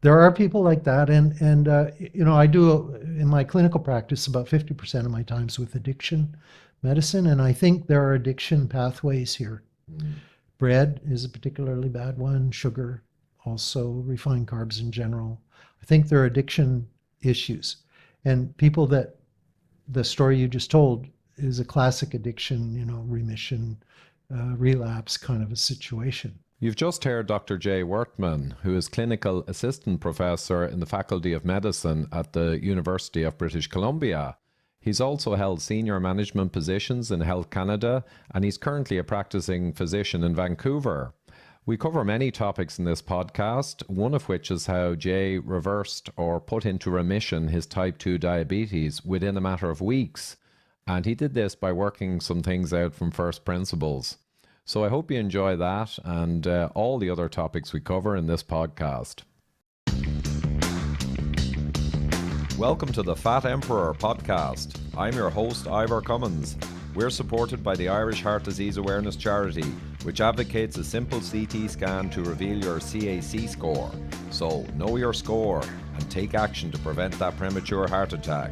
There are people like that, and I do in my clinical practice about 50% of my times with addiction medicine, and I think there are addiction pathways here. Mm. Bread is a particularly bad one, sugar, also refined carbs in general. I think there are addiction issues, and people that the story you just told is a classic addiction, remission, relapse kind of a situation. You've just heard Dr. Jay Wortman, who is clinical assistant professor in the Faculty of Medicine at the University of British Columbia. He's also held senior management positions in Health Canada, and he's currently a practicing physician in Vancouver. We cover many topics in this podcast, one of which is how Jay reversed or put into remission his type 2 diabetes within a matter of weeks. And he did this by working some things out from first principles. So I hope you enjoy that and all the other topics we cover in this podcast. Welcome to the Fat Emperor podcast. I'm your host, Ivor Cummins. We're supported by the Irish Heart Disease Awareness Charity, which advocates a simple CT scan to reveal your CAC score. So know your score and take action to prevent that premature heart attack.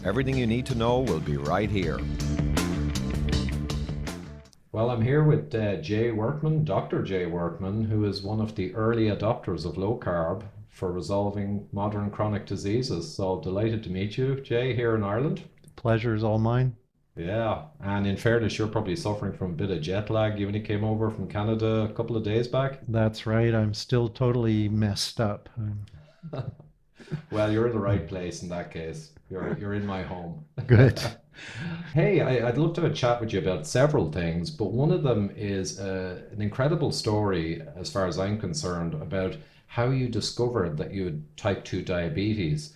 Everything you need to know will be right here. Well, I'm here with Jay Wortman, Dr. Jay Wortman, who is one of the early adopters of low carb for resolving modern chronic diseases. So delighted to meet you, Jay, here in Ireland. Pleasure is all mine. Yeah, and in fairness, you're probably suffering from a bit of jet lag. You only came over from Canada a couple of days back. That's right. I'm still totally messed up. Well, you're in the right place in that case. You're in my home. Good. Hey, I'd love to have a chat with you about several things, but one of them is an incredible story, as far as I'm concerned, about how you discovered that you had type 2 diabetes,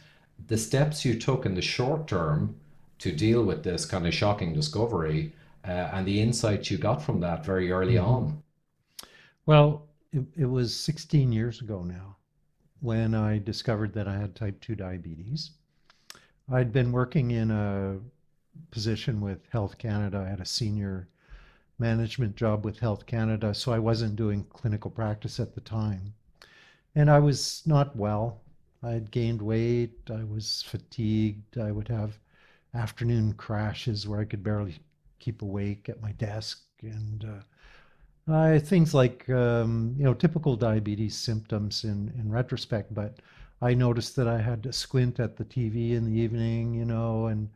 the steps you took in the short term to deal with this kind of shocking discovery, and the insights you got from that very early hmm on. Well, it was 16 years ago now when I discovered that I had type 2 diabetes. I'd been working in a position with Health Canada. I had a senior management job with Health Canada, so I wasn't doing clinical practice at the time. And I was not well. I had gained weight. I was fatigued. I would have afternoon crashes where I could barely keep awake at my desk. And things like, typical diabetes symptoms in retrospect. But I noticed that I had to squint at the TV in the evening, and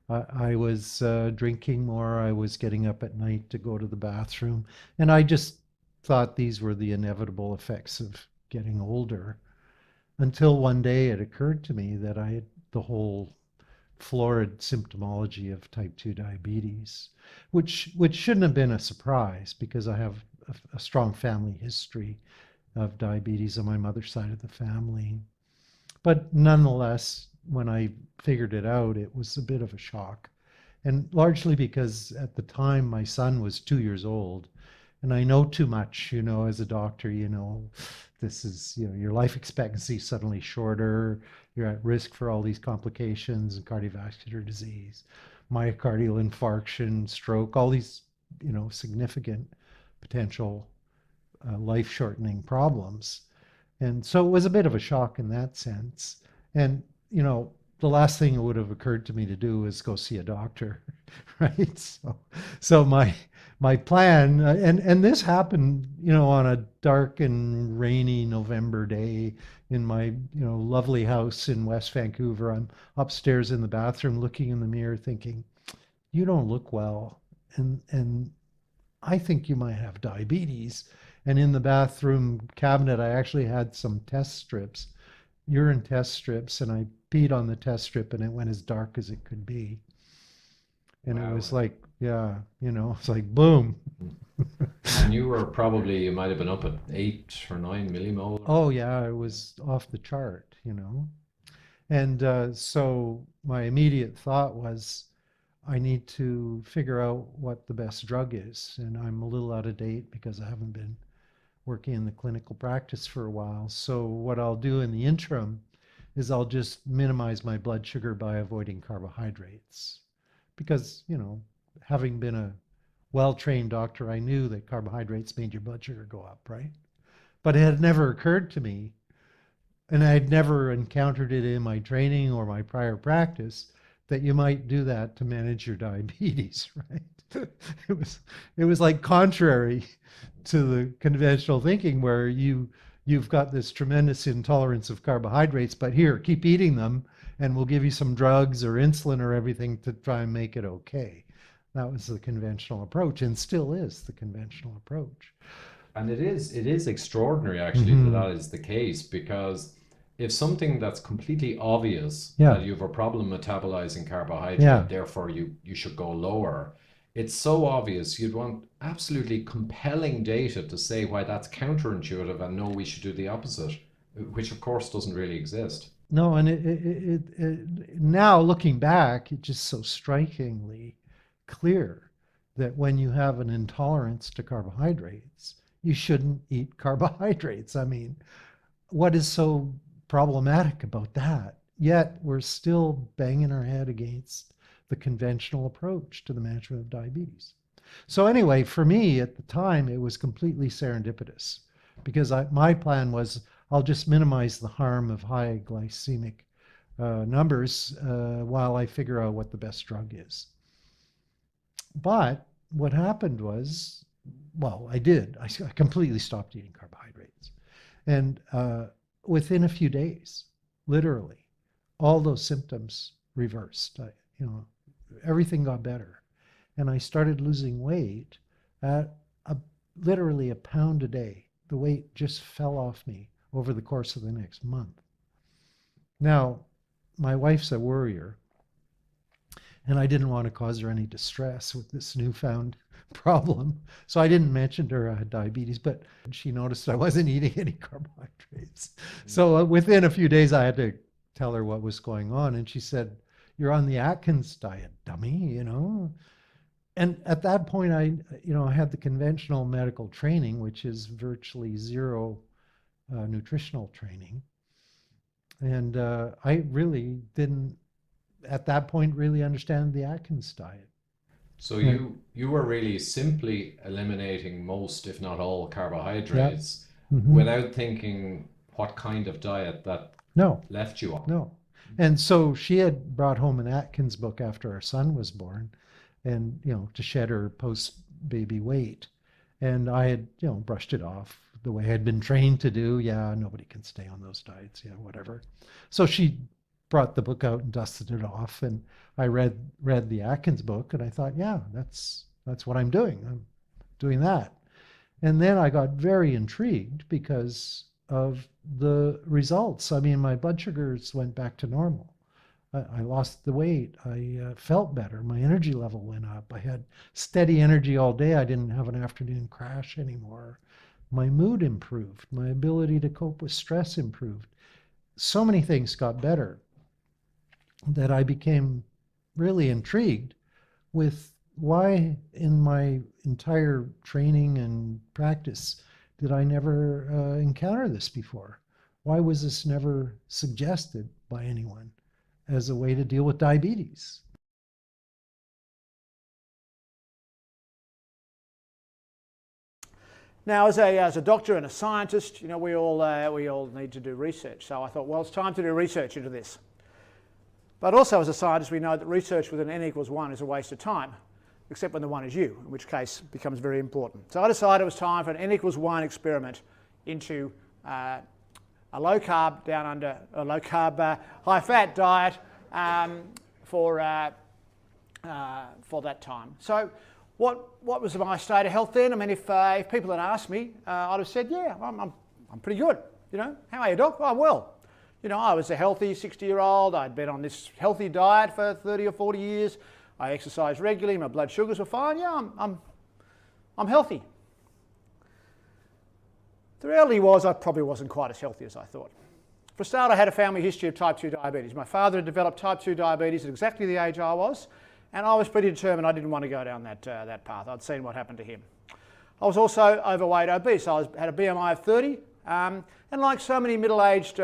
I was drinking more. I was getting up at night to go to the bathroom. And I just thought these were the inevitable effects of getting older until one day it occurred to me that I had the whole florid symptomology of type 2 diabetes, which shouldn't have been a surprise because I have a strong family history of diabetes on my mother's side of the family. But nonetheless, when I figured it out, it was a bit of a shock. And largely because at the time my son was 2 years old, and I know too much, as a doctor, this is, your life expectancy is suddenly shorter. You're at risk for all these complications and cardiovascular disease, myocardial infarction, stroke, all these, significant potential life shortening problems. And so it was a bit of a shock in that sense. And, the last thing that would have occurred to me to do is go see a doctor, right? So my plan, and this happened, on a dark and rainy November day in my, lovely house in West Vancouver. I'm upstairs in the bathroom looking in the mirror thinking, you don't look well. And I think you might have diabetes. And in the bathroom cabinet, I actually had some test strips, urine test strips, and I peed on the test strip and it went as dark as it could be. And it was Wow. like, yeah, it's like boom. And you might have been up at 8 or 9 millimolar. Oh, yeah, it was off the chart. And so my immediate thought was, I need to figure out what the best drug is. And I'm a little out of date because I haven't been working in the clinical practice for a while. So what I'll do in the interim is I'll just minimize my blood sugar by avoiding carbohydrates. Because, having been a well-trained doctor, I knew that carbohydrates made your blood sugar go up, right? But it had never occurred to me and I'd never encountered it in my training or my prior practice, that you might do that to manage your diabetes, right? it was it was like contrary to the conventional thinking where you've got this tremendous intolerance of carbohydrates, but here, keep eating them and we'll give you some drugs or insulin or everything to try and make it okay. That was the conventional approach and still is the conventional approach. And it is extraordinary actually that that is the case, because if something that's completely obvious Yeah. that you have a problem metabolizing carbohydrate, Yeah. therefore you should go lower, it's so obvious you'd want absolutely compelling data to say why that's counterintuitive and no, we should do the opposite, which of course doesn't really exist. No, and now looking back, it's just so strikingly clear that when you have an intolerance to carbohydrates, you shouldn't eat carbohydrates. I mean, what is so problematic about that? Yet we're still banging our head against the conventional approach to the management of diabetes. So anyway, for me at the time, it was completely serendipitous because my plan was I'll just minimize the harm of high glycemic numbers while I figure out what the best drug is. But what happened was, well, I did. I completely stopped eating carbohydrates. And within a few days, literally, all those symptoms reversed. Everything got better. And I started losing weight at literally a pound a day. The weight just fell off me over the course of the next month. Now, my wife's a worrier, and I didn't want to cause her any distress with this newfound problem. So I didn't mention to her I had diabetes, but she noticed I wasn't eating any carbohydrates. So within a few days, I had to tell her what was going on. And she said, "You're on the Atkins diet, dummy," And at that point, I had the conventional medical training, which is virtually zero nutritional training. And I really didn't, at that point, really understand the Atkins diet. So you were really simply eliminating most, if not all, carbohydrates without thinking what kind of diet that left you on. No. And so she had brought home an Atkins book after our son was born, and to shed her post-baby weight. And I had brushed it off the way I had been trained to do. Yeah, nobody can stay on those diets. Yeah, whatever. So she brought the book out and dusted it off, and I read the Atkins book, and I thought, yeah, that's what I'm doing. I'm doing that. And then I got very intrigued because of the results. I mean, my blood sugars went back to normal. I lost the weight. I felt better. My energy level went up. I had steady energy all day. I didn't have an afternoon crash anymore. My mood improved. My ability to cope with stress improved. So many things got better that I became really intrigued with why in my entire training and practice did I never encounter this before? Why was this never suggested by anyone as a way to deal with diabetes? Now, as a doctor and a scientist, we all need to do research. So I thought, well, it's time to do research into this. But also, as a scientist, we know that research with an n equals 1 is a waste of time, except when the 1 is you, in which case it becomes very important. So I decided it was time for an n equals 1 experiment into a low carb high fat diet for that time. So what was my state of health then? I mean, if people had asked me, I'd have said, yeah, I'm pretty good. How are you, Doc? Oh, I'm well. I was a healthy 60-year-old. I'd been on this healthy diet for 30 or 40 years. I exercised regularly. My blood sugars were fine. Yeah, I'm healthy. The reality was I probably wasn't quite as healthy as I thought. For a start, I had a family history of type 2 diabetes. My father had developed type 2 diabetes at exactly the age I was, and I was pretty determined I didn't want to go down that path. I'd seen what happened to him. I was also overweight, obese. I had a BMI of 30, and like so many middle-aged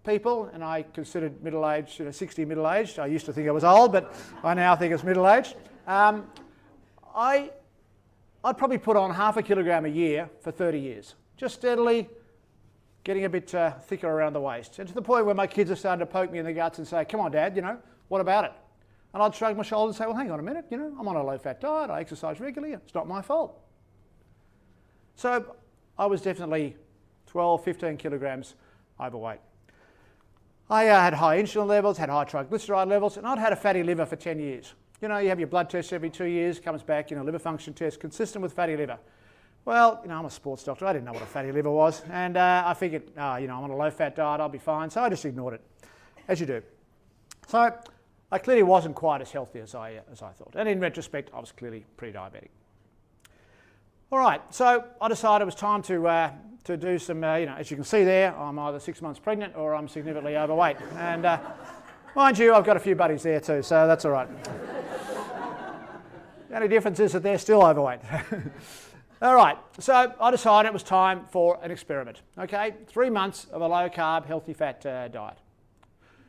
people, and I considered middle-aged, 60 middle-aged. I used to think I was old, but I now think it's middle-aged. I'd probably put on half a kilogram a year for 30 years, just steadily getting a bit thicker around the waist. And to the point where my kids are starting to poke me in the guts and say, come on, Dad, what about it? And I'd shrug my shoulders and say, well, hang on a minute, I'm on a low-fat diet, I exercise regularly, it's not my fault. So I was definitely 12, 15 kilograms overweight. I had high insulin levels, had high triglyceride levels, and I'd had a fatty liver for 10 years. You have your blood test every 2 years, comes back, liver function test, consistent with fatty liver. Well, I'm a sports doctor, I didn't know what a fatty liver was, and I figured, I'm on a low-fat diet, I'll be fine, so I just ignored it, as you do. So I clearly wasn't quite as healthy as I thought, and in retrospect, I was clearly pre-diabetic. All right, so I decided it was time to do some, as you can see there, I'm either 6 months pregnant or I'm significantly overweight. And mind you, I've got a few buddies there too, so that's all right. The only difference is that they're still overweight. All right, so I decided it was time for an experiment. Okay, 3 months of a low-carb, healthy fat diet.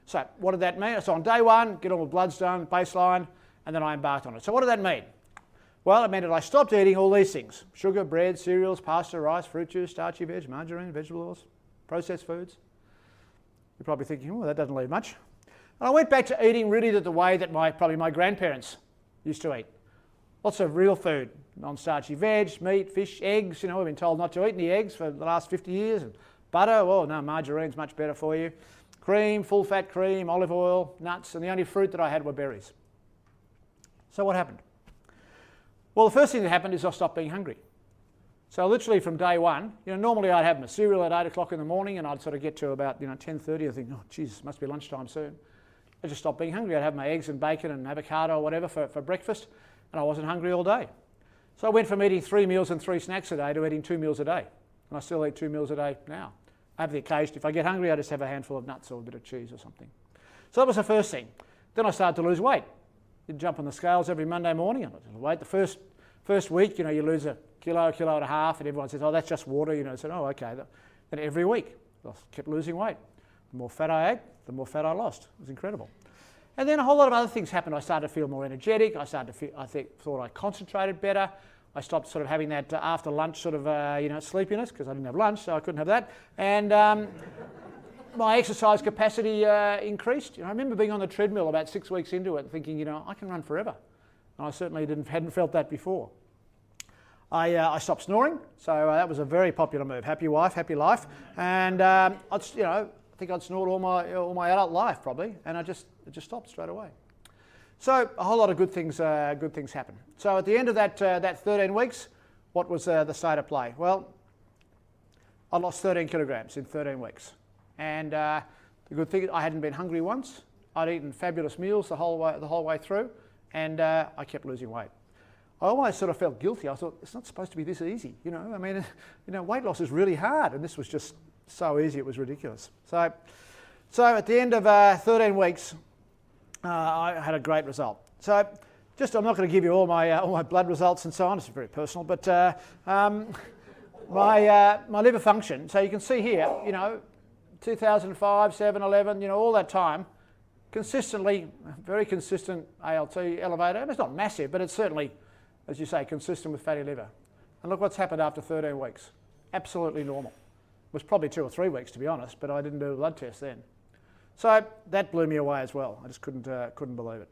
So what did that mean? So on day one, get all the bloods done, baseline, and then I embarked on it. So what did that mean? Well, it meant that I stopped eating all these things: sugar, bread, cereals, pasta, rice, fruit juice, starchy veg, margarine, vegetable oils, processed foods. You're probably thinking, oh, that doesn't leave much. And I went back to eating really the way that probably my grandparents used to eat. Lots of real food, non-starchy veg, meat, fish, eggs. We've been told not to eat any eggs for the last 50 years. And butter, well, no, margarine's much better for you. Cream, full-fat cream, olive oil, nuts, and the only fruit that I had were berries. So what happened? Well, the first thing that happened is I stopped being hungry. So literally from day one, normally I'd have my cereal at 8 o'clock in the morning and I'd sort of get to about 10:30 and think, oh, geez, it must be lunchtime soon. I just stopped being hungry. I'd have my eggs and bacon and avocado or whatever for breakfast, and I wasn't hungry all day. So I went from eating 3 meals and 3 snacks a day to eating 2 meals a day. And I still eat 2 meals a day now. I have the occasion, if I get hungry, I just have a handful of nuts or a bit of cheese or something. So that was the first thing. Then I started to lose weight. You'd jump on the scales every Monday morning and I'd wait. The first week, you lose a kilo and a half, and everyone says, oh, that's just water. I said, oh, okay. Then every week, I kept losing weight. The more fat I ate, the more fat I lost. It was incredible. And then a whole lot of other things happened. I started to feel more energetic. I thought I concentrated better. I stopped sort of having that after lunch sort of, sleepiness, because I didn't have lunch, so I couldn't have that. And my exercise capacity increased. I remember being on the treadmill about 6 weeks into it, thinking, I can run forever. And I certainly hadn't felt that before. I stopped snoring, so that was a very popular move. Happy wife, happy life. And I think I'd snored all my adult life probably, and it just stopped straight away. So a whole lot of good things happened. So at the end of that 13 weeks, what was the state of play? Well, I lost 13 kilograms in 13 weeks. And the good thing is I hadn't been hungry once. I'd eaten fabulous meals the whole way through, and I kept losing weight. I always sort of felt guilty. I thought, it's not supposed to be this easy, weight loss is really hard, and this was just so easy, it was ridiculous. So at the end of 13 weeks, I had a great result. So I'm not going to give you all my blood results and so on, it's very personal, but my liver function, so you can see here, 2005, 7, 11, all that time, consistently, very consistent ALT elevator. It's not massive, but it's certainly, as you say, consistent with fatty liver. And look what's happened after 13 weeks. Absolutely normal. It was probably 2 or 3 weeks, to be honest, but I didn't do a blood test then. So that blew me away as well. I just couldn't believe it.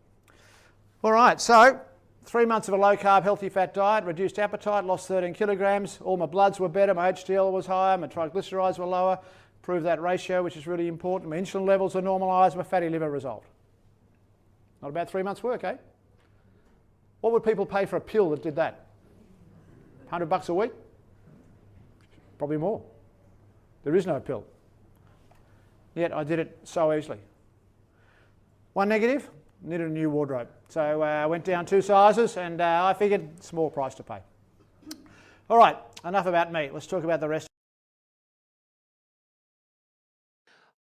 All right, so 3 months of a low-carb, healthy fat diet, reduced appetite, lost 13 kilograms. All my bloods were better, my HDL was higher, my triglycerides were lower. Improved that ratio, which is really important. My insulin levels are normalised, my fatty liver resolved. Not about 3 months' work, eh? What would people pay for a pill that did that? $100 a week? Probably more. There is no pill. Yet I did it so easily. One negative, needed a new wardrobe. So I went down 2 sizes and I figured small price to pay. All right, enough about me. Let's talk about the rest.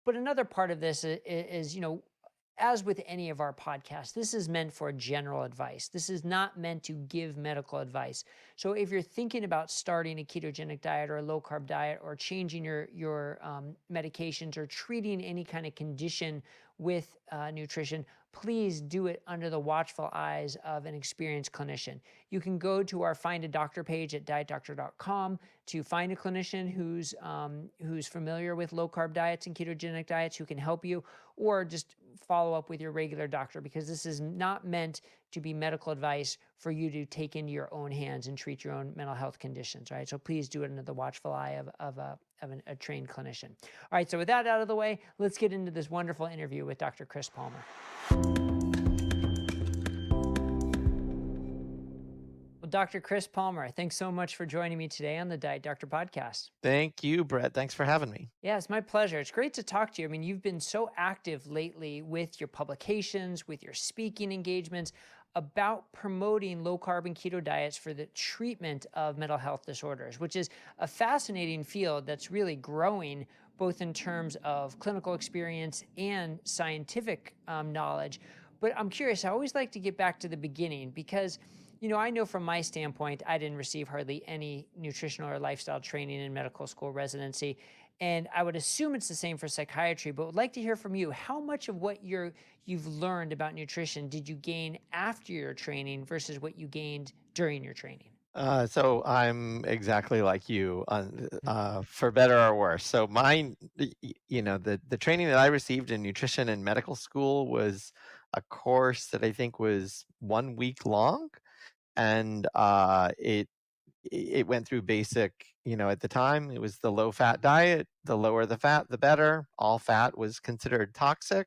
But another part of this is, as with any of our podcasts, this is meant for general advice. This is not meant to give medical advice. So if you're thinking about starting a ketogenic diet or a low-carb diet or changing your medications or treating any kind of condition with nutrition, please do it under the watchful eyes of an experienced clinician. You can go to our Find a Doctor page at dietdoctor.com to find a clinician who's familiar with low-carb diets and ketogenic diets who can help you, or just follow up with your regular doctor, because this is not meant to be medical advice for you to take into your own hands and treat your own mental health conditions, right? So please do it under the watchful eye of a trained clinician. All right, so with that out of the way, let's get into this wonderful interview with Dr. Chris Palmer. Well, Dr. Chris Palmer, thanks so much for joining me today on the Diet Doctor podcast. Thank you, Brett. Thanks for having me. Yeah, it's my pleasure. It's great to talk to you. I mean, you've been so active lately with your publications, with your speaking engagements about promoting low carb and keto diets for the treatment of mental health disorders, which is a fascinating field that's really growing both in terms of clinical experience and scientific knowledge. But I'm curious, I always like to get back to the beginning because, you know, I know from my standpoint, I didn't receive hardly any nutritional or lifestyle training in medical school residency. And I would assume it's the same for psychiatry, but would like to hear from you. How much of what you've learned about nutrition did you gain after your training versus what you gained during your training? So I'm exactly like you, for better or worse. So mine, the training that I received in nutrition in medical school was a course that I think was 1 week long, and it went through basic, at the time it was the low fat diet. The lower the fat, the better. All fat was considered toxic.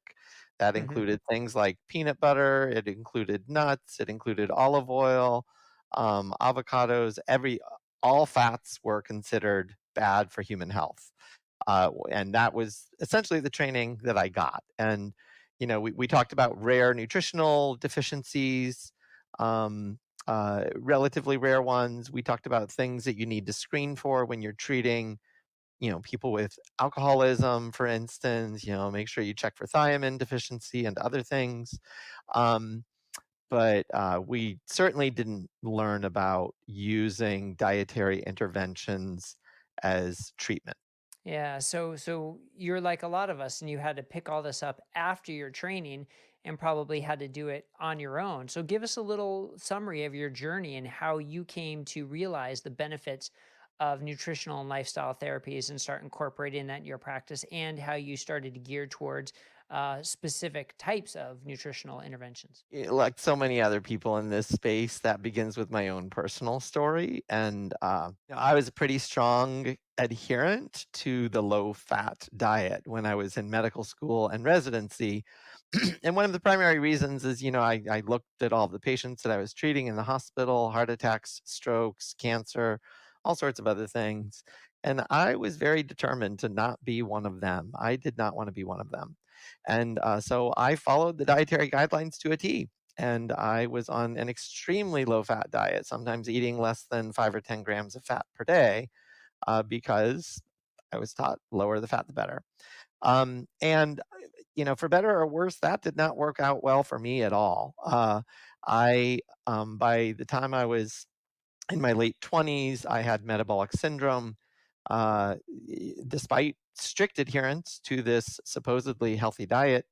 That included things like peanut butter. It included nuts. It included olive oil, avocados. All fats were considered bad for human health. And that was essentially the training that I got. And, we talked about rare nutritional deficiencies, relatively rare ones. We talked about things that you need to screen for when you're treating, people with alcoholism, for instance. Make sure you check for thiamine deficiency and other things. But we certainly didn't learn about using dietary interventions as treatment. Yeah, so you're like a lot of us, and you had to pick all this up after your training and probably had to do it on your own. So give us a little summary of your journey and how you came to realize the benefits of nutritional and lifestyle therapies and start incorporating that in your practice, and how you started to gear towards specific types of nutritional interventions. Like so many other people in this space, that begins with my own personal story. And I was a pretty strong adherent to the low-fat diet when I was in medical school and residency. And one of the primary reasons is, I looked at all the patients that I was treating in the hospital: heart attacks, strokes, cancer, all sorts of other things. And I was very determined to not be one of them. I did not want to be one of them. And so I followed the dietary guidelines to a T. And I was on an extremely low-fat diet, sometimes eating less than 5 or 10 grams of fat per day, because I was taught lower the fat, the better. And for better or worse, that did not work out well for me at all. By the time I was in my late 20s, I had metabolic syndrome. Despite strict adherence to this supposedly healthy diet,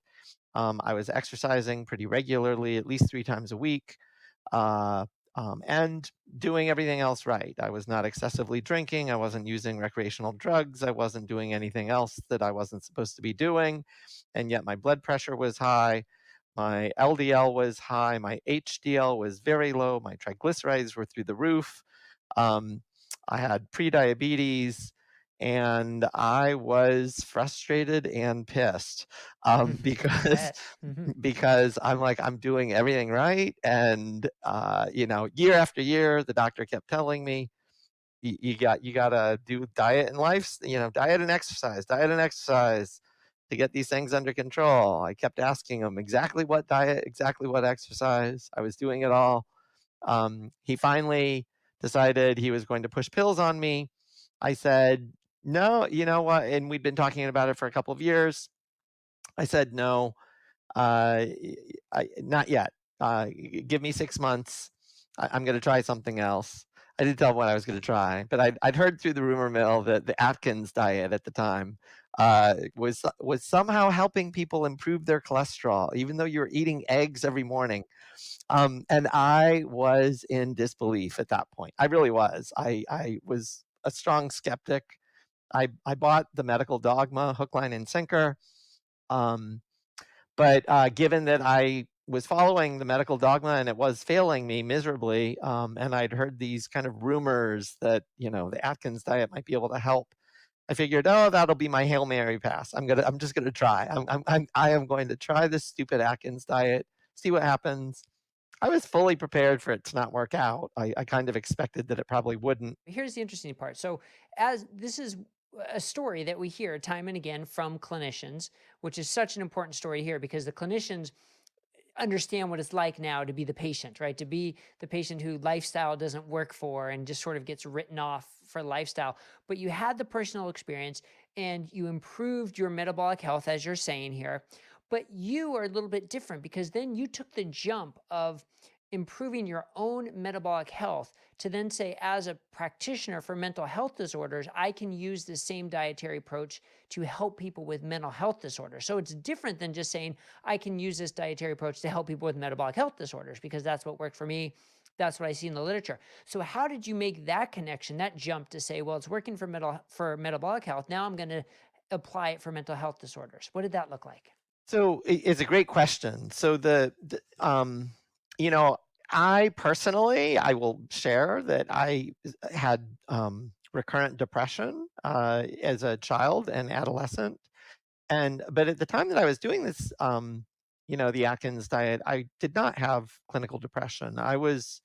I was exercising pretty regularly, at least 3 times a week, and doing everything else right. I was not excessively drinking. I wasn't using recreational drugs. I wasn't doing anything else that I wasn't supposed to be doing. And yet my blood pressure was high. My LDL was high. My HDL was very low. My triglycerides were through the roof. I had prediabetes, and I was frustrated and pissed because I'm like, I'm doing everything right. And, year after year, the doctor kept telling me, you got to do diet and diet and exercise to get these things under control. I kept asking him exactly what diet, exactly what exercise. I was doing it all. He finally decided he was going to push pills on me. I said, no, you know what? And we'd been talking about it for a couple of years. I said, no, not yet. Give me 6 months. I'm going to try something else. I didn't tell him what I was going to try, but I'd heard through the rumor mill that the Atkins diet at the time was somehow helping people improve their cholesterol, even though you were eating eggs every morning. And I was in disbelief at that point. I really was. I was a strong skeptic. I bought the medical dogma, hook, line, and sinker. But given that I was following the medical dogma and it was failing me miserably, and I'd heard these kind of rumors that the Atkins diet might be able to help, I figured, oh, that'll be my Hail Mary pass. I'm just gonna try. I am going to try this stupid Atkins diet, see what happens. I was fully prepared for it to not work out. I kind of expected that it probably wouldn't. Here's the interesting part. So, as this is a story that we hear time and again from clinicians, which is such an important story here because the clinicians understand what it's like now to be the patient, right? To be the patient who lifestyle doesn't work for and just sort of gets written off for lifestyle. But you had the personal experience and you improved your metabolic health, as you're saying here. But you are a little bit different because then you took the jump of improving your own metabolic health to then say, as a practitioner for mental health disorders, I can use the same dietary approach to help people with mental health disorders. So it's different than just saying, I can use this dietary approach to help people with metabolic health disorders, because that's what worked for me. That's what I see in the literature. So how did you make that connection, that jump to say, well, it's working for metabolic health. Now I'm going to apply it for mental health disorders. What did that look like? So it's a great question. So I personally, I will share that I had recurrent depression as a child and adolescent. But at the time that I was doing this, the Atkins diet, I did not have clinical depression. I was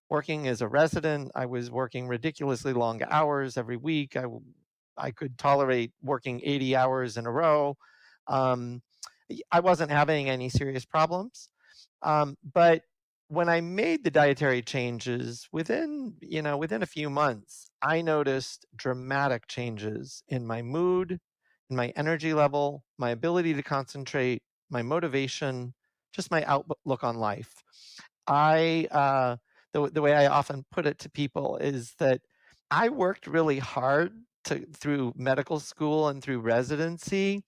working as a resident. I was working ridiculously long hours every week. I could tolerate working 80 hours in a row. I wasn't having any serious problems. But when I made the dietary changes within a few months, I noticed dramatic changes in my mood, in my energy level, my ability to concentrate, my motivation, just my outlook on life. The way I often put it to people is that I worked really hard through medical school and through residency.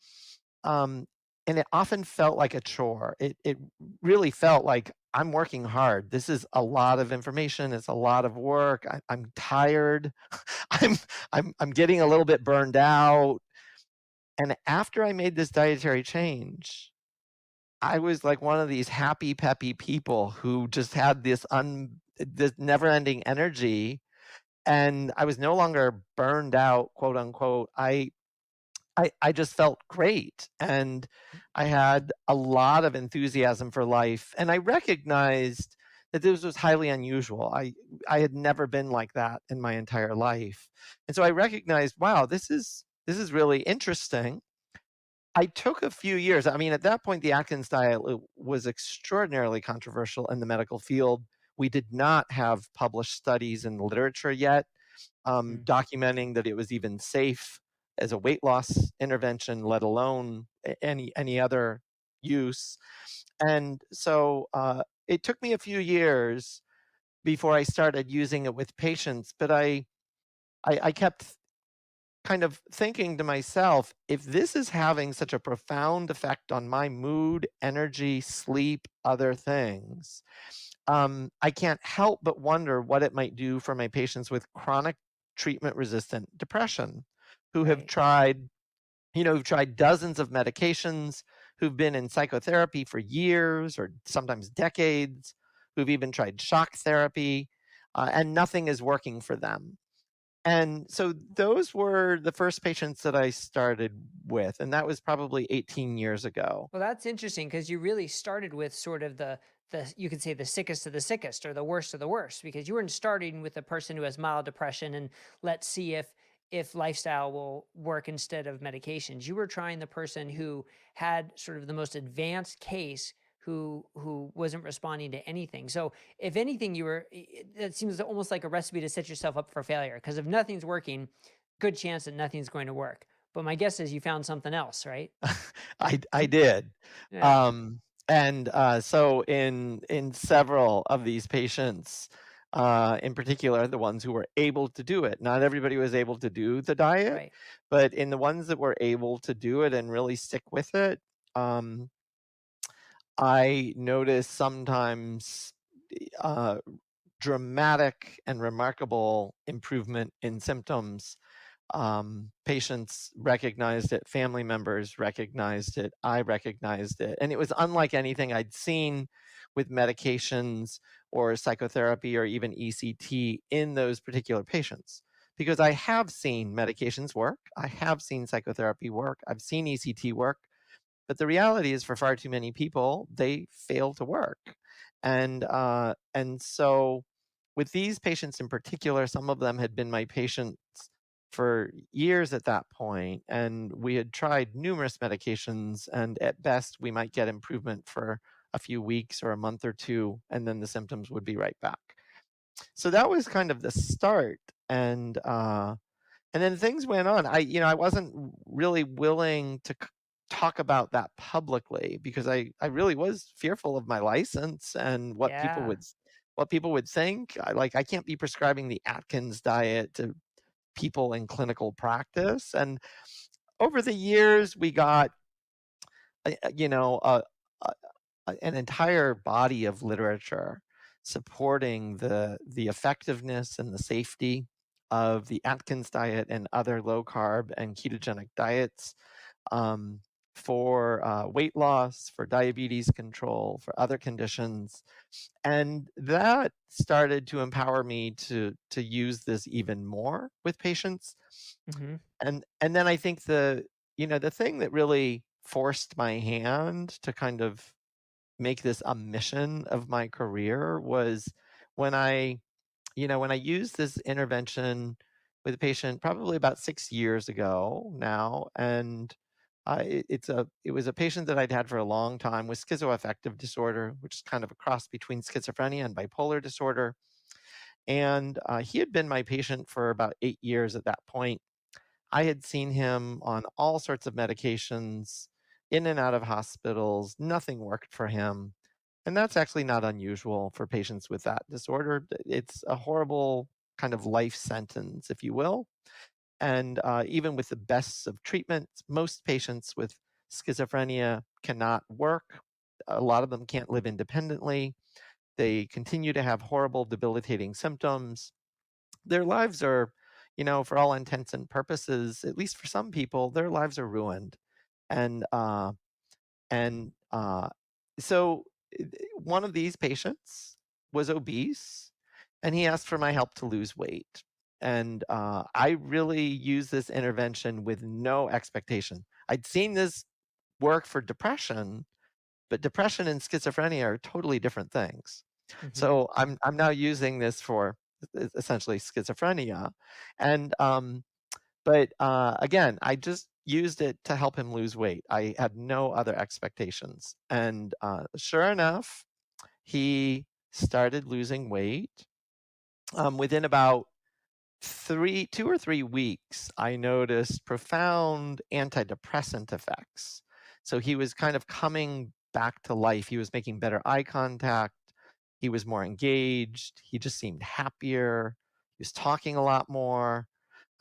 And it often felt like a chore. It really felt like I'm working hard. This is a lot of information. It's a lot of work. I'm tired. I'm getting a little bit burned out. And after I made this dietary change, I was like one of these happy, peppy people who just had this never-ending energy, and I was no longer burned out, quote unquote. I just felt great, and I had a lot of enthusiasm for life, and I recognized that this was highly unusual. I had never been like that in my entire life, and so I recognized, wow, this is really interesting. I took a few years. I mean, at that point, the Atkins diet was extraordinarily controversial in the medical field. We did not have published studies in the literature yet documenting that it was even safe as a weight loss intervention, let alone any other use. And so it took me a few years before I started using it with patients, but I kept kind of thinking to myself, if this is having such a profound effect on my mood, energy, sleep, other things, I can't help but wonder what it might do for my patients with chronic treatment-resistant depression who have tried dozens of medications, who've been in psychotherapy for years or sometimes decades, who've even tried shock therapy, and nothing is working for them. And so those were the first patients that I started with, and that was probably 18 years ago. Well, that's interesting because you really started with sort of the you could say the sickest of the sickest or the worst of the worst, because you weren't starting with a person who has mild depression and let's see if lifestyle will work instead of medications. You were trying the person who had sort of the most advanced case who wasn't responding to anything. So if anything, it seems almost like a recipe to set yourself up for failure, because if nothing's working, good chance that nothing's going to work. But my guess is you found something else, right? I did. Yeah. So in several of these patients, in particular, the ones who were able to do it. Not everybody was able to do the diet, Right. but in the ones that were able to do it and really stick with it, I noticed sometimes dramatic and remarkable improvement in symptoms. Patients recognized it, family members recognized it, I recognized it, and it was unlike anything I'd seen with medications or psychotherapy or even ECT in those particular patients. Because I have seen medications work, I have seen psychotherapy work, I've seen ECT work, but the reality is for far too many people, they fail to work. And so with these patients in particular, some of them had been my patients for years at that point, and we had tried numerous medications, and at best we might get improvement for a few weeks or a month or two, and then the symptoms would be right back. So that was kind of the start, and then things went on. I wasn't really willing to talk about that publicly because I really was fearful of my license and what people would think. I can't be prescribing the Atkins diet to people in clinical practice. And over the years, we got an entire body of literature supporting the effectiveness and the safety of the Atkins diet and other low carb and ketogenic diets for weight loss, for diabetes control, for other conditions. And that started to empower me to use this even more with patients. Mm-hmm. And then I think the thing that really forced my hand to kind of make this a mission of my career was when I used this intervention with a patient probably about 6 years ago now, and it was a patient that I'd had for a long time with schizoaffective disorder, which is kind of a cross between schizophrenia and bipolar disorder. And he had been my patient for about 8 years at that point. I had seen him on all sorts of medications, in and out of hospitals. Nothing worked for him. And that's actually not unusual for patients with that disorder. It's a horrible kind of life sentence, if you will. And even with the best of treatments, most patients with schizophrenia cannot work. A lot of them can't live independently. They continue to have horrible, debilitating symptoms. Their lives are, for all intents and purposes, at least for some people, their lives are ruined. And so one of these patients was obese, and he asked for my help to lose weight. And I really used this intervention with no expectation. I'd seen this work for depression, but depression and schizophrenia are totally different things. Mm-hmm. So I'm now using this for essentially schizophrenia, and but again, I just used it to help him lose weight. I had no other expectations, and sure enough, he started losing weight. Within about 2 or 3 weeks, I noticed profound antidepressant effects. So he was kind of coming back to life. He was making better eye contact. He was more engaged. He just seemed happier. He was talking a lot more.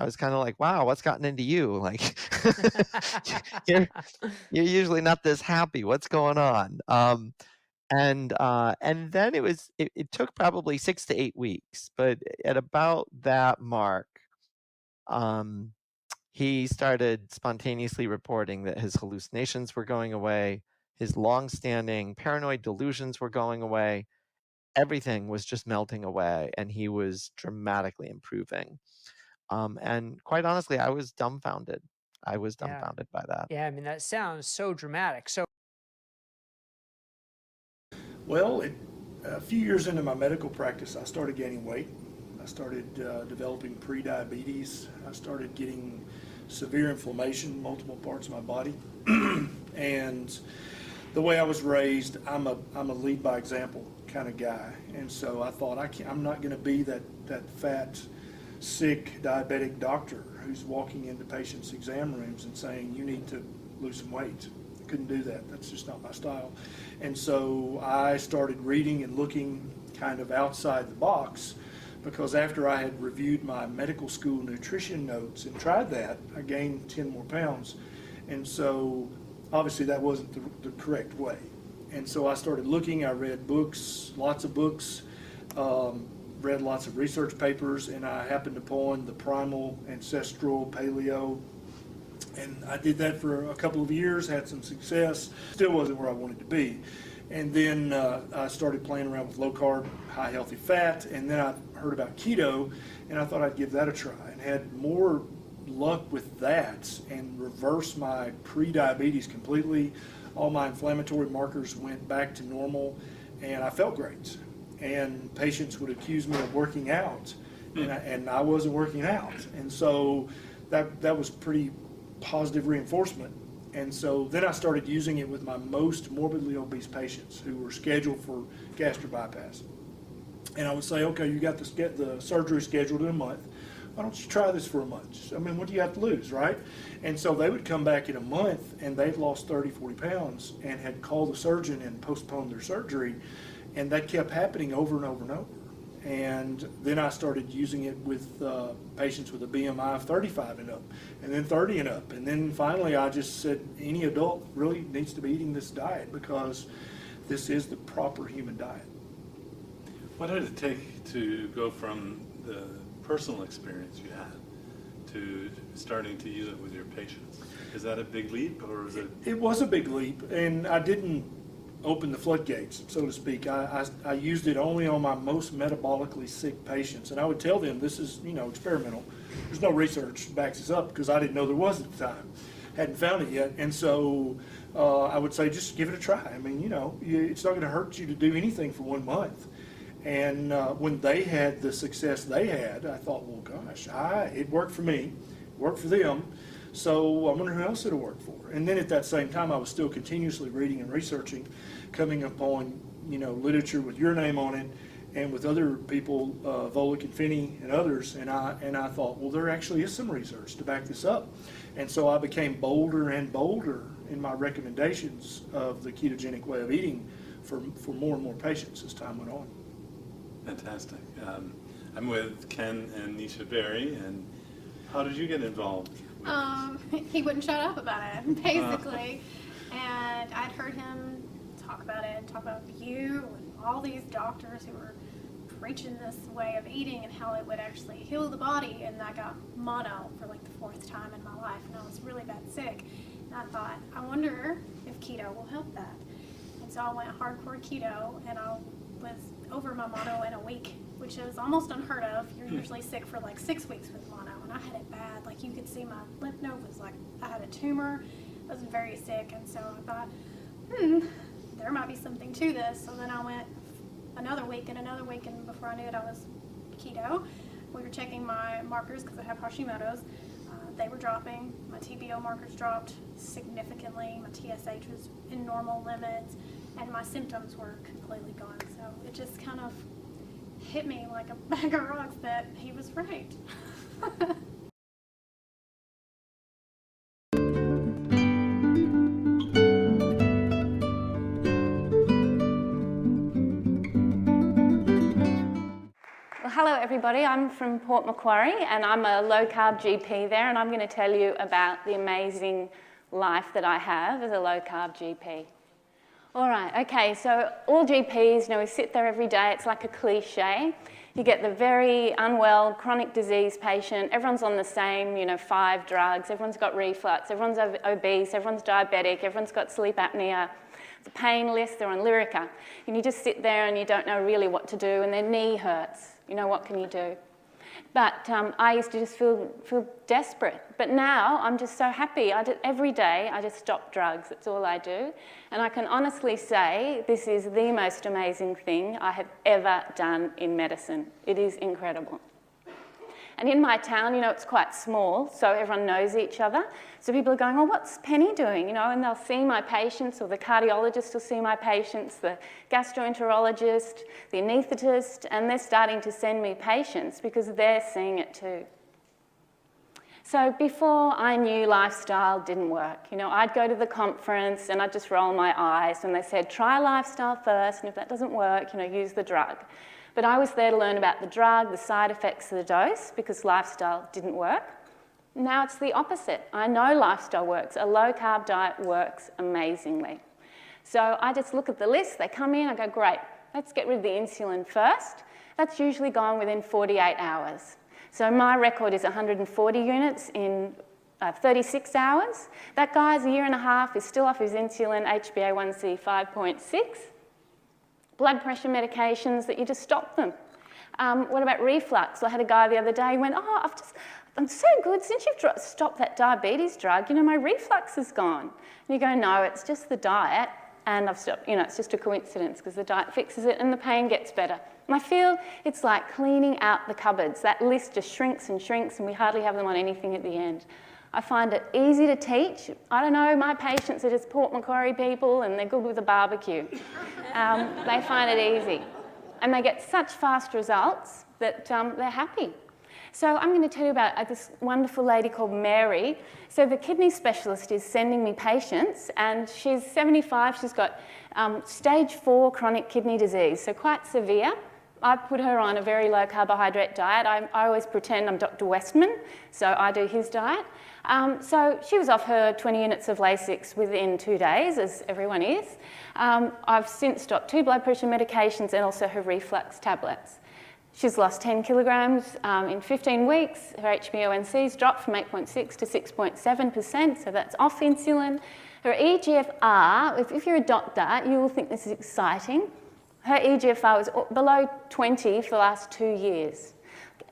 I was kind of like, wow, what's gotten into you? Like, you're usually not this happy. What's going on? And then it took probably 6 to 8 weeks, but at about that mark, he started spontaneously reporting that his hallucinations were going away, his long-standing paranoid delusions were going away, everything was just melting away, and he was dramatically improving. And quite honestly, I was dumbfounded. I was dumbfounded by that. Yeah, I mean, that sounds so dramatic. So, Well, a few years into my medical practice, I started gaining weight. I started developing pre-diabetes. I started getting severe inflammation in multiple parts of my body. And the way I was raised, I'm a lead by example kind of guy. And so I thought I'm not going to be that fat, sick diabetic doctor who's walking into patients' exam rooms and saying, you need to lose some weight. I couldn't do that. That's just not my style. And so I started reading and looking kind of outside the box, because after I had reviewed my medical school nutrition notes and tried that, I gained 10 more pounds. And so obviously that wasn't the correct way. And so I started looking, I read books, lots of books, read lots of research papers, and I happened upon the primal, ancestral, paleo, and I did that for a couple of years, had some success, still wasn't where I wanted to be. And then I started playing around with low carb, high healthy fat, and then I heard about keto, and I thought I'd give that a try, and had more luck with that and reversed my pre-diabetes completely. All my inflammatory markers went back to normal, and I felt great. And patients would accuse me of working out, and I wasn't working out. And so that was pretty positive reinforcement. And so then I started using it with my most morbidly obese patients who were scheduled for gastric bypass. And I would say, okay, you got the surgery scheduled in a month. Why don't you try this for a month? I mean, what do you have to lose, right? And so they would come back in a month and they'd lost 30, 40 pounds and had called the surgeon and postponed their surgery. And that kept happening over and over and over. And then I started using it with patients with a BMI of 35 and up, and then 30 and up. And then finally I just said, any adult really needs to be eating this diet because this is the proper human diet. What did it take to go from the personal experience you had to starting to use it with your patients? Is that a big leap, or is it? It was a big leap, and I didn't open the floodgates, so to speak. I used it only on my most metabolically sick patients, and I would tell them this is, experimental. There's no research that backs this up because I didn't know there was at the time. Hadn't found it yet, and so I would say just give it a try. I mean, it's not going to hurt you to do anything for 1 month. And when they had the success they had, I thought, well, gosh, it worked for me, worked for them. So I wonder who else it'll work for. And then at that same time, I was still continuously reading and researching, coming upon literature with your name on it, and with other people, Volek and Finney and others. And I thought, well, there actually is some research to back this up. And so I became bolder and bolder in my recommendations of the ketogenic way of eating for more and more patients as time went on. Fantastic. I'm with Ken and Nisha Berry, and how did you get involved? He wouldn't shut up about it, basically. And I'd heard him talk about it, talk about you and all these doctors who were preaching this way of eating and how it would actually heal the body. And I got mono for like the 4th time in my life, and I was really bad sick. And I thought, I wonder if keto will help that. And so I went hardcore keto, and I was over my mono in a week, which is almost unheard of. You're usually sick for like 6 weeks with mono, and I had it bad. Like, you could see my lymph node was like, I had a tumor. I was very sick, and so I thought, there might be something to this. So then I went another week, and before I knew it, I was keto. We were checking my markers because I have Hashimoto's. They were dropping. My TBO markers dropped significantly. My TSH was in normal limits, and my symptoms were completely gone. So it just kind of hit me like a bag of rocks that he was right. Well, hello everybody, I'm from Port Macquarie and I'm a low-carb GP there, and I'm going to tell you about the amazing life that I have as a low-carb GP. All right, okay, so all GPs, we sit there every day, it's like a cliche. You get the very unwell, chronic disease patient, everyone's on the same, 5 drugs, everyone's got reflux, everyone's obese, everyone's diabetic, everyone's got sleep apnea. The pain list, they're on Lyrica. And you just sit there and you don't know really what to do, and their knee hurts. What can you do? But I used to just feel desperate. But now I'm just so happy. Every day I just stop drugs. That's all I do. And I can honestly say this is the most amazing thing I have ever done in medicine. It is incredible. And in my town, it's quite small, so everyone knows each other. So people are going, oh, what's Penny doing? And they'll see my patients, or the cardiologist will see my patients, the gastroenterologist, the anaesthetist, and they're starting to send me patients because they're seeing it too. So before I knew lifestyle didn't work, you know, I'd go to the conference and I'd just roll my eyes when they said, try lifestyle first, and if that doesn't work, you know, use the drug. But I was there to learn about the drug, the side effects of the dose, because lifestyle didn't work. Now it's the opposite. I know lifestyle works. A low-carb diet works amazingly. So I just look at the list, they come in, I go, great, let's get rid of the insulin first. That's usually gone within 48 hours. So my record is 140 units in 36 hours. That guy's a year and a half, is still off his insulin, HbA1c 5.6. Blood pressure medications that you just stop them. What about reflux? I had a guy the other day who went, oh, I'm so good, since you've stopped that diabetes drug, you know, my reflux is gone. And you go, no, it's just the diet, and I've stopped, you know, it's just a coincidence because the diet fixes it and the pain gets better. And I feel it's like cleaning out the cupboards. That list just shrinks and shrinks, and we hardly have them on anything at the end. I find it easy to teach. I don't know, my patients are just Port Macquarie people and they're good with a barbecue. They find it easy. And they get such fast results that they're happy. So I'm going to tell you about this wonderful lady called Mary. So the kidney specialist is sending me patients, and she's 75. She's got stage 4 chronic kidney disease, so quite severe. I put her on a very low carbohydrate diet. I always pretend I'm Dr. Westman, so I do his diet. So she was off her 20 units of Lasix within 2 days, as everyone is. I've since stopped 2 blood pressure medications and also her reflux tablets. She's lost 10 kilograms in 15 weeks. Her HbA1c's dropped from 8.6 to 6.7%, so that's off insulin. Her EGFR, if you're a doctor, you will think this is exciting. Her EGFR was below 20 for the last 2 years.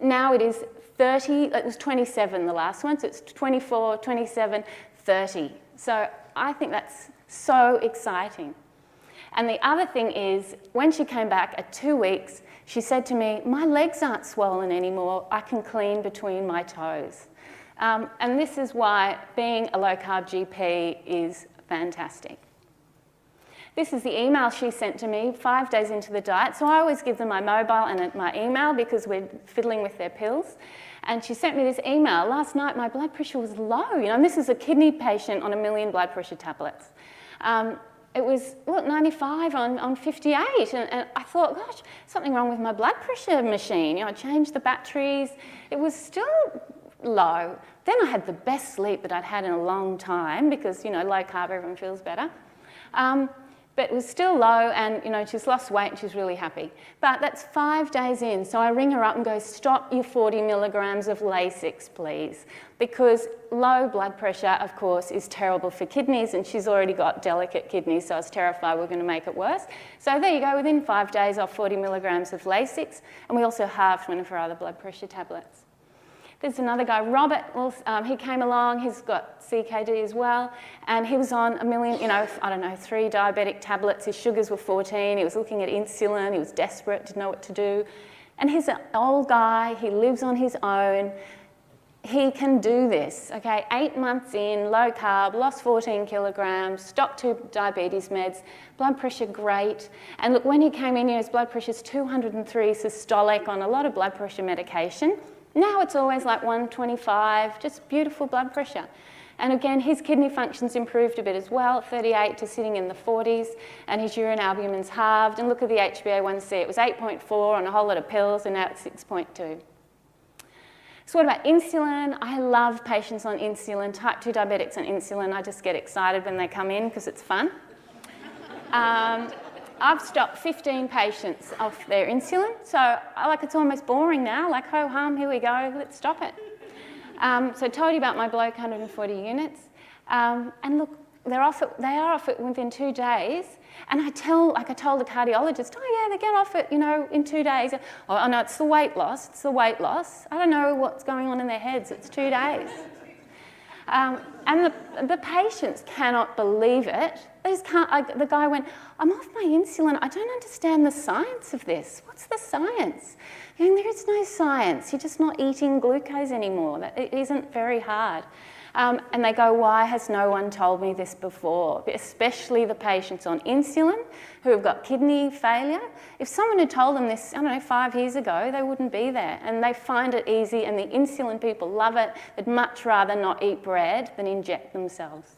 Now it is 30, it was 27 the last one, so it's 24, 27, 30. So I think that's so exciting. And the other thing is, when she came back at 2 weeks, she said to me, my legs aren't swollen anymore, I can clean between my toes. And this is why being a low-carb GP is fantastic. This is the email she sent to me 5 days into the diet. So I always give them my mobile and my email because we're fiddling with their pills. And she sent me this email. Last night my blood pressure was low. You know, and this is a kidney patient on 1 million blood pressure tablets. It was, look, 95 on 58. And I thought, gosh, something wrong with my blood pressure machine. You know, I changed the batteries. It was still low. Then I had the best sleep that I'd had in a long time because, you know, low carb, everyone feels better. But it was still low, and you know, she's lost weight and she's really happy. But that's 5 days in, so I ring her up and go, stop your 40 milligrams of Lasix, please. Because low blood pressure, of course, is terrible for kidneys, and she's already got delicate kidneys, so I was terrified we were going to make it worse. So there you go, within 5 days off 40 milligrams of Lasix, and we also halved one of her other blood pressure tablets. There's another guy, Robert, he came along, he's got CKD as well, and he was on 1 million, you know, I don't know, 3 diabetic tablets, his sugars were 14, he was looking at insulin, he was desperate, didn't know what to do. And he's an old guy, he lives on his own, he can do this, okay? 8 months in, low carb, lost 14 kilograms, stopped 2 diabetes meds, blood pressure great. And look, when he came in here, his blood pressure's 203 systolic on a lot of blood pressure medication. Now it's always like 125, just beautiful blood pressure. And again, his kidney function's improved a bit as well, 38 to sitting in the 40s, and his urine albumin's halved. And look at the HbA1c, it was 8.4 on a whole lot of pills, and now it's 6.2. So what about insulin? I love patients on insulin, type 2 diabetics on insulin. I just get excited when they come in because it's fun. I've stopped 15 patients off their insulin, so like it's almost boring now, like ho-hum, here we go, let's stop it. So I told you about my bloke 140 units, and look, they are off it within 2 days, and I told the cardiologist, oh yeah, they get off it, you know, in 2 days. Oh no, it's the weight loss, I don't know what's going on in their heads, it's 2 days. And the patients cannot believe it. They just can't, the guy went, I'm off my insulin. I don't understand the science of this. What's the science? I mean, there is no science. You're just not eating glucose anymore. It isn't very hard. And they go, why has no one told me this before? Especially the patients on insulin who have got kidney failure. If someone had told them this, I don't know, 5 years ago, they wouldn't be there. And they find it easy, and the insulin people love it. They'd much rather not eat bread than inject themselves.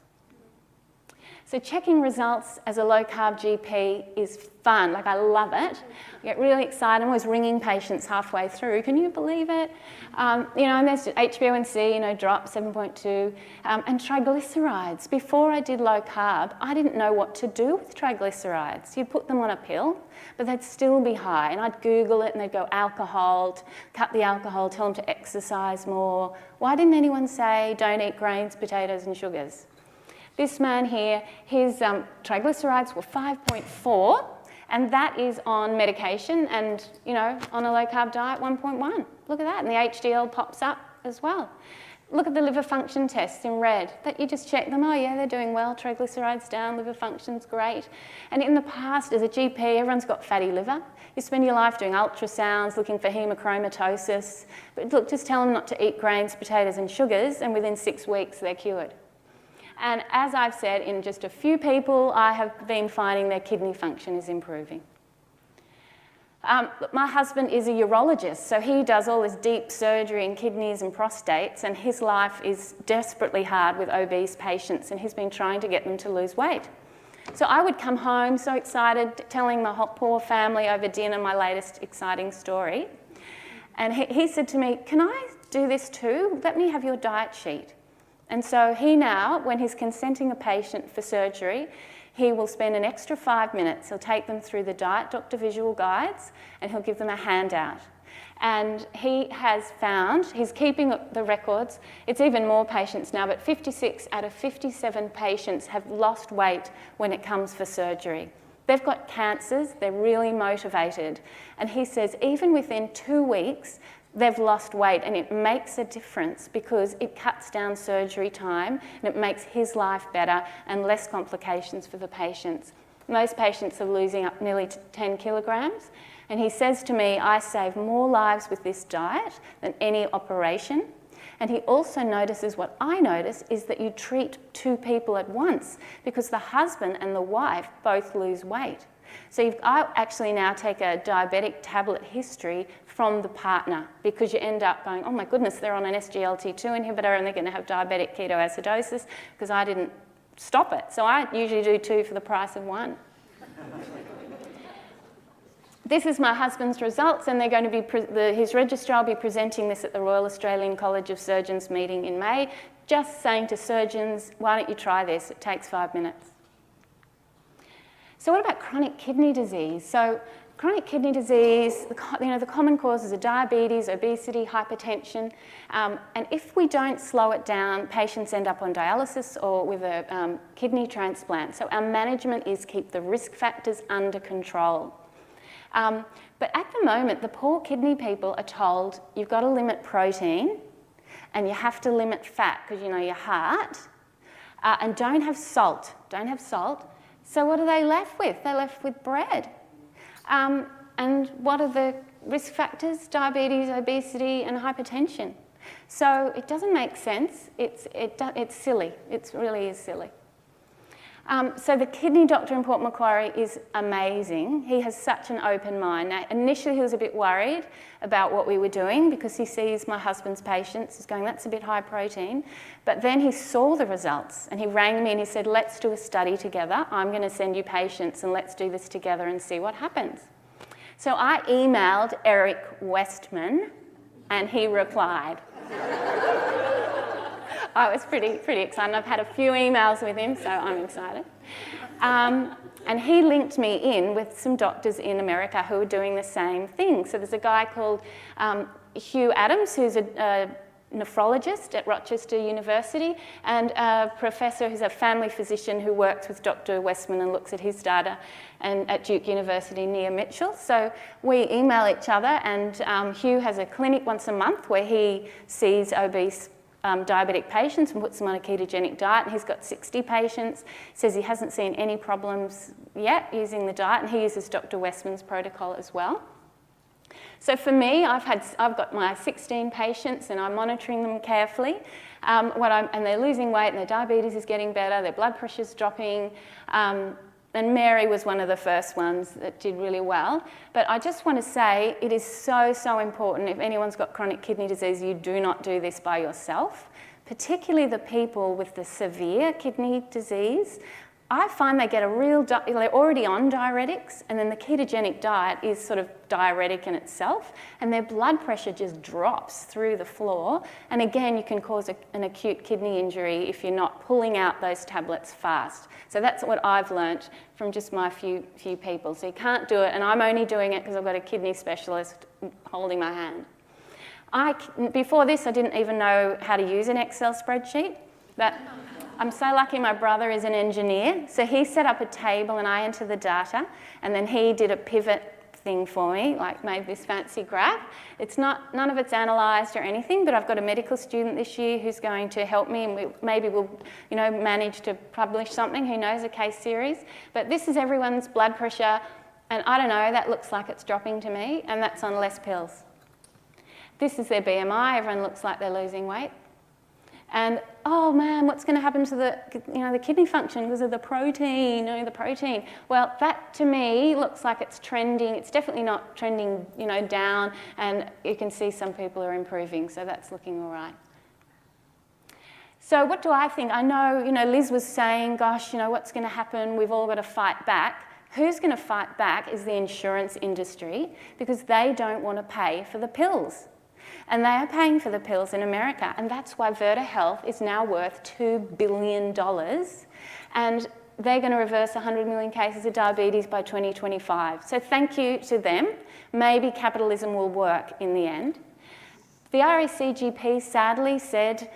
So checking results as a low-carb GP is fun. Like, I love it. I get really excited. I'm always ringing patients halfway through. Can you believe it? You know, and there's HbA1c, you know, drop 7.2, and triglycerides. Before I did low carb, I didn't know what to do with triglycerides. You'd put them on a pill, but they'd still be high. And I'd Google it, and they'd go alcohol, cut the alcohol, tell them to exercise more. Why didn't anyone say don't eat grains, potatoes, and sugars? This man here, his triglycerides were 5.4, and that is on medication and, you know, on a low-carb diet, 1.1. Look at that, and the HDL pops up as well. Look at the liver function tests in red. That you just check them, oh yeah, they're doing well, triglycerides down, liver function's great. And in the past, as a GP, everyone's got fatty liver. You spend your life doing ultrasounds, looking for hemochromatosis. But look, just tell them not to eat grains, potatoes, and sugars, and within 6 weeks, they're cured. And as I've said, in just a few people, I have been finding their kidney function is improving. My husband is a urologist, so he does all this deep surgery in kidneys and prostates, and his life is desperately hard with obese patients, and he's been trying to get them to lose weight. So I would come home so excited, telling the whole poor family over dinner my latest exciting story. And he said to me, can I do this too? Let me have your diet sheet. And so he now, when he's consenting a patient for surgery, he will spend an extra 5 minutes. He'll take them through the Diet Doctor visual guides, and he'll give them a handout. And he has found, he's keeping the records, it's even more patients now, but 56 out of 57 patients have lost weight when it comes for surgery. They've got cancers, they're really motivated. And he says even within 2 weeks, they've lost weight, and it makes a difference because it cuts down surgery time and it makes his life better and less complications for the patients. Most patients are losing up nearly 10 kilograms, and he says to me, I save more lives with this diet than any operation. And he also notices what I notice is that you treat 2 people at once because the husband and the wife both lose weight. So I actually now take a diabetic tablet history from the partner because you end up going, oh my goodness, they're on an SGLT2 inhibitor and they're going to have diabetic ketoacidosis because I didn't stop it. So I usually do 2 for the price of 1. This is my husband's results, and they're going to be his registrar will be presenting this at the Royal Australian College of Surgeons meeting in May, just saying to surgeons, why don't you try this? It takes 5 minutes. So what about chronic kidney disease? So chronic kidney disease, the common causes are diabetes, obesity, hypertension, and if we don't slow it down, patients end up on dialysis or with a kidney transplant. So our management is keep the risk factors under control. But at the moment, the poor kidney people are told you've got to limit protein and you have to limit fat because you know your heart, and don't have salt. Don't have salt. So what are they left with? They're left with bread. And what are the risk factors? Diabetes, obesity, and hypertension. So it doesn't make sense. It's silly. It really is silly. So the kidney doctor in Port Macquarie is amazing. He has such an open mind. Now, initially he was a bit worried about what we were doing because he sees my husband's patients. He's going, that's a bit high protein. But then he saw the results and he rang me and he said, let's do a study together. I'm going to send you patients and let's do this together and see what happens. So I emailed Eric Westman and he replied. I was pretty excited. I've had a few emails with him, so I'm excited. And he linked me in with some doctors in America who are doing the same thing. So there's a guy called Hugh Adams, who's a nephrologist at Rochester University, and a professor who's a family physician who works with Dr. Westman and looks at his data and at Duke University near Mitchell. So we email each other, and Hugh has a clinic once a month where he sees obese diabetic patients and puts them on a ketogenic diet, and he's got 60 patients. Says he hasn't seen any problems yet using the diet, and he uses Dr. Westman's protocol as well. So for me, I've got my 16 patients and I'm monitoring them carefully. And they're losing weight and their diabetes is getting better, their blood pressure's dropping. And Mary was one of the first ones that did really well. But I just want to say it is so, so important. If anyone's got chronic kidney disease, you do not do this by yourself, particularly the people with the severe kidney disease. I find they get a real, they're already on diuretics, and then the ketogenic diet is sort of diuretic in itself, and their blood pressure just drops through the floor. And again, you can cause an acute kidney injury if you're not pulling out those tablets fast. So that's what I've learnt from just my few people. So you can't do it, and I'm only doing it because I've got a kidney specialist holding my hand. Before this, I didn't even know how to use an Excel spreadsheet. I'm so lucky my brother is an engineer, so he set up a table and I enter the data, and then he did a pivot thing for me, like made this fancy graph. None of it's analysed or anything, but I've got a medical student this year who's going to help me, and maybe we'll manage to publish something, who knows, a case series. But this is everyone's blood pressure, and I don't know, that looks like it's dropping to me, and that's on less pills. This is their BMI, everyone looks like they're losing weight. And, oh man, what's going to happen to the kidney function because of the protein, the protein. Well, that to me looks like it's trending. It's definitely not trending, down, and you can see some people are improving, so that's looking all right. So what do I think? I know, Liz was saying, gosh, what's going to happen? We've all got to fight back. Who's going to fight back is the insurance industry, because they don't want to pay for the pills. And they are paying for the pills in America, and that's why Virta Health is now worth $2 billion, and they're going to reverse 100 million cases of diabetes by 2025. So thank you to them. Maybe capitalism will work in the end. The RACGP sadly said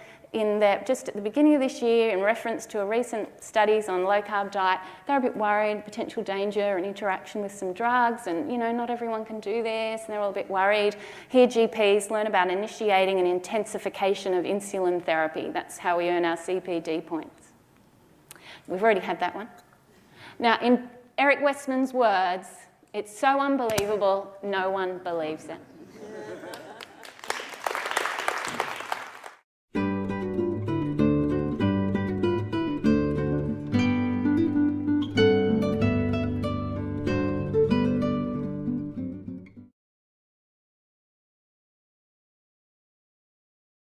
just at the beginning of this year, in reference to a recent studies on low-carb diet, they're a bit worried, potential danger and interaction with some drugs, and not everyone can do this, and they're all a bit worried. Here GPs learn about initiating an intensification of insulin therapy. That's how we earn our CPD points. We've already had that one. Now, in Eric Westman's words, it's so unbelievable, no one believes it.